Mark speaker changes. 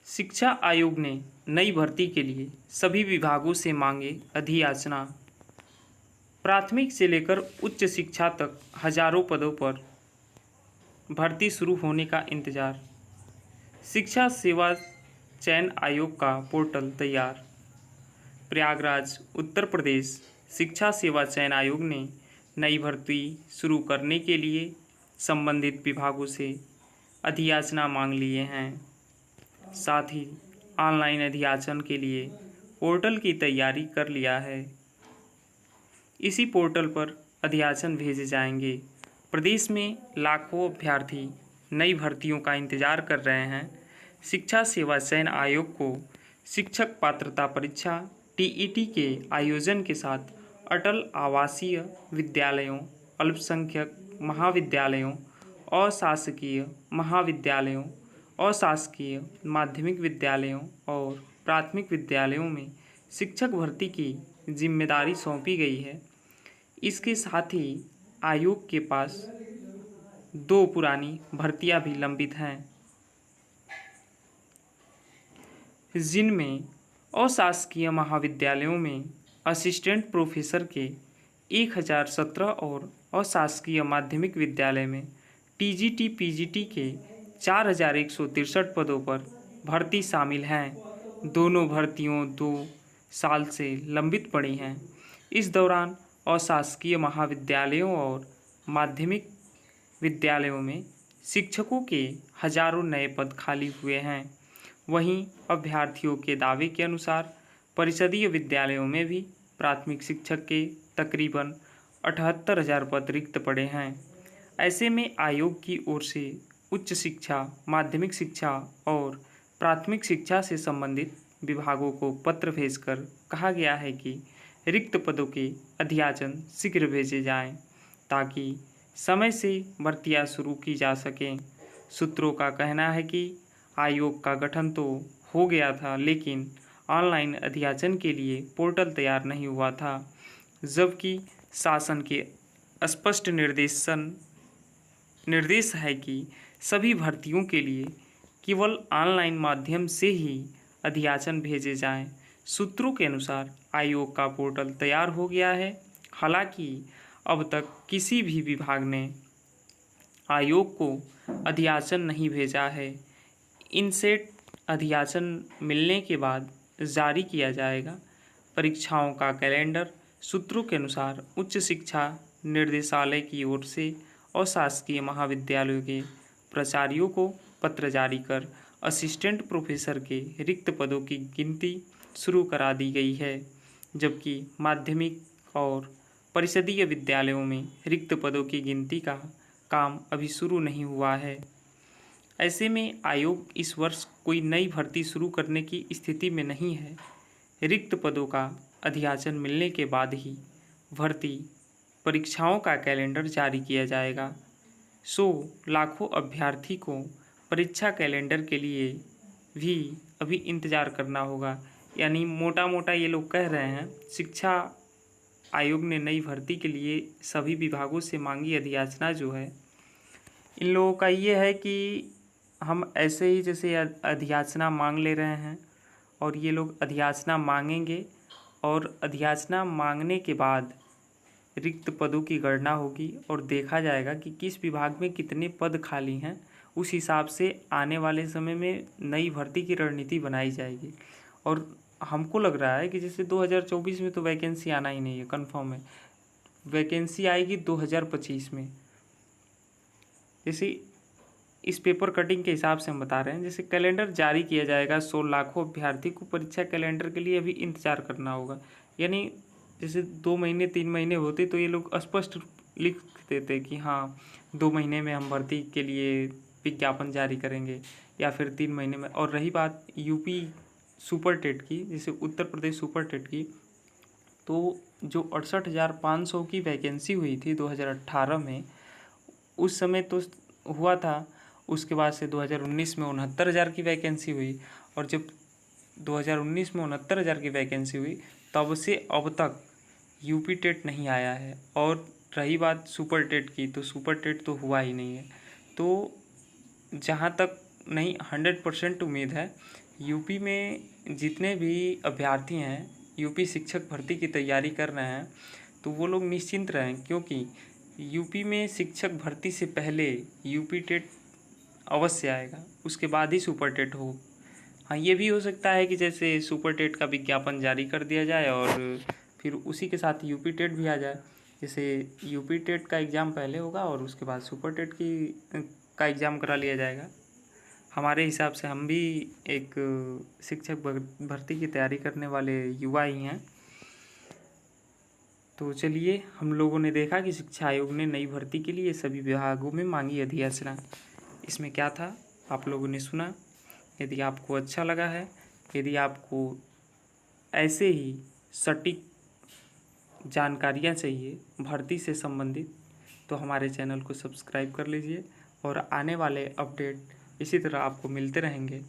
Speaker 1: शिक्षा आयोग ने नई भर्ती के लिए सभी विभागों से मांगे अधियाचना। प्राथमिक से लेकर उच्च शिक्षा तक हजारों पदों पर भर्ती शुरू होने का इंतजार। शिक्षा सेवा चयन आयोग का पोर्टल तैयार। प्रयागराज, उत्तर प्रदेश शिक्षा सेवा चयन आयोग ने नई भर्ती शुरू करने के लिए संबंधित विभागों से अधियाचना मांग लिए हैं। साथ ही ऑनलाइन अधियाचन के लिए पोर्टल की तैयारी कर लिया है। इसी पोर्टल पर अधियाचन भेजे जाएंगे। प्रदेश में लाखों अभ्यर्थी नई भर्तियों का इंतजार कर रहे हैं। शिक्षा सेवा चयन आयोग को शिक्षक पात्रता परीक्षा टीईटी के आयोजन के साथ अटल आवासीय विद्यालयों, अल्पसंख्यक महाविद्यालयों, अशासकीय महाविद्यालयों, अशासकीय माध्यमिक विद्यालयों और प्राथमिक विद्यालयों में शिक्षक भर्ती की जिम्मेदारी सौंपी गई है। इसके साथ ही आयोग के पास 2 पुरानी भर्तियां भी लंबित हैं, जिनमें अशासकीय महाविद्यालयों में असिस्टेंट प्रोफेसर के 1017 और अशासकीय माध्यमिक विद्यालय में टीजीटी पीजीटी के 4163 पदों पर भर्ती शामिल हैं। दोनों भर्तियों 2 साल से लंबित पड़ी हैं। इस दौरान अशासकीय महाविद्यालयों और माध्यमिक विद्यालयों में शिक्षकों के हजारों नए पद खाली हुए हैं। वहीं अभ्यर्थियों के दावे के अनुसार परिषदीय विद्यालयों में भी प्राथमिक शिक्षक के तकरीबन 78,000 पद रिक्त पड़े हैं। ऐसे में आयोग की ओर से उच्च शिक्षा, माध्यमिक शिक्षा और प्राथमिक शिक्षा से संबंधित विभागों को पत्र भेजकर कहा गया है कि रिक्त पदों के अधियाचन शीघ्र भेजे जाएं, ताकि समय से भर्तियां शुरू की जा सकें। सूत्रों का कहना है कि आयोग का गठन तो हो गया था, लेकिन ऑनलाइन अधियाचन के लिए पोर्टल तैयार नहीं हुआ था, जबकि शासन के स्पष्ट निर्देश है कि सभी भर्तियों के लिए केवल ऑनलाइन माध्यम से ही अधियाचन भेजे जाएं। सूत्रों के अनुसार आयोग का पोर्टल तैयार हो गया है। हालांकि अब तक किसी भी विभाग ने आयोग को अधियाचन नहीं भेजा है। इनसेट अधियाचन मिलने के बाद जारी किया जाएगा। परीक्षाओं का कैलेंडर। सूत्रों के अनुसार उच्च शिक्षा निर्देशालय की ओर से अशासकीय महाविद्यालयों के प्राचार्यों को पत्र जारी कर असिस्टेंट प्रोफेसर के रिक्त पदों की गिनती शुरू करा दी गई है, जबकि माध्यमिक और परिषदीय विद्यालयों में रिक्त पदों की गिनती का काम अभी शुरू नहीं हुआ है। ऐसे में आयोग इस वर्ष कोई नई भर्ती शुरू करने की स्थिति में नहीं है। रिक्त पदों का अधियाचन मिलने के बाद ही भर्ती परीक्षाओं का कैलेंडर जारी किया जाएगा। लाखों अभ्यर्थी को परीक्षा कैलेंडर के लिए भी अभी इंतज़ार करना होगा। यानी मोटा मोटा ये लोग कह रहे हैं, शिक्षा आयोग ने नई भर्ती के लिए सभी विभागों से मांगी अधियाचना जो है, इन लोगों का ये है कि हम ऐसे ही जैसे अधियाचना मांग ले रहे हैं और ये लोग अधियाचना मांगेंगे और अधियाचना मांगने के बाद रिक्त पदों की गणना होगी और देखा जाएगा कि किस विभाग में कितने पद खाली हैं। उस हिसाब से आने वाले समय में नई भर्ती की रणनीति बनाई जाएगी। और हमको लग रहा है कि जैसे 2024 में तो वैकेंसी आना ही नहीं है, कंफर्म है। वैकेंसी आएगी 2025 में। जैसे इस पेपर कटिंग के हिसाब से हम बता रहे हैं, जैसे कैलेंडर जारी किया जाएगा, 100 लाखों अभ्यर्थी को परीक्षा कैलेंडर के लिए अभी इंतजार करना होगा। यानी जैसे 2 महीने 3 महीने होते तो ये लोग स्पष्ट लिख देते कि हाँ 2 महीने में हम भर्ती के लिए विज्ञापन जारी करेंगे, या फिर 3 महीने में। और रही बात यूपी सुपर टेट की, जैसे उत्तर प्रदेश सुपर टेट की, तो जो 68,500 की वैकेंसी हुई थी 2018 में, उस समय तो हुआ था। उसके बाद से 2019 में 69,000 की वैकेंसी हुई, और जब 2019 में 69,000 की वैकेंसी हुई तब से अब तक यूपी टेट नहीं आया है। और रही बात सुपर टेट की, तो सुपर टेट तो हुआ ही नहीं है। तो जहाँ तक नहीं 100% उम्मीद है यूपी में जितने भी अभ्यर्थी हैं यूपी शिक्षक भर्ती की तैयारी कर रहे हैं तो वो लोग निश्चिंत रहें, क्योंकि यूपी में शिक्षक भर्ती से पहले यूपी टेट अवश्य आएगा, उसके बाद ही सुपर टेट हो। हाँ, ये भी हो सकता है कि जैसे सुपर टेट का विज्ञापन जारी कर दिया जाए और फिर उसी के साथ यूपी टेट भी आ जाए। जैसे यूपी टेट का एग्ज़ाम पहले होगा और उसके बाद सुपर टेट का एग्ज़ाम करा लिया जाएगा। हमारे हिसाब से हम भी एक शिक्षक भर्ती की तैयारी करने वाले युवा ही हैं। तो चलिए, हम लोगों ने देखा कि शिक्षा आयोग ने नई भर्ती के लिए सभी विभागों में मांगी अधिसूचना। इसमें क्या था आप लोगों ने सुना। यदि आपको अच्छा लगा है, यदि आपको ऐसे ही सटीक जानकारियाँ चाहिए भर्ती से संबंधित, तो हमारे चैनल को सब्सक्राइब कर लीजिए और आने वाले अपडेट इसी तरह आपको मिलते रहेंगे।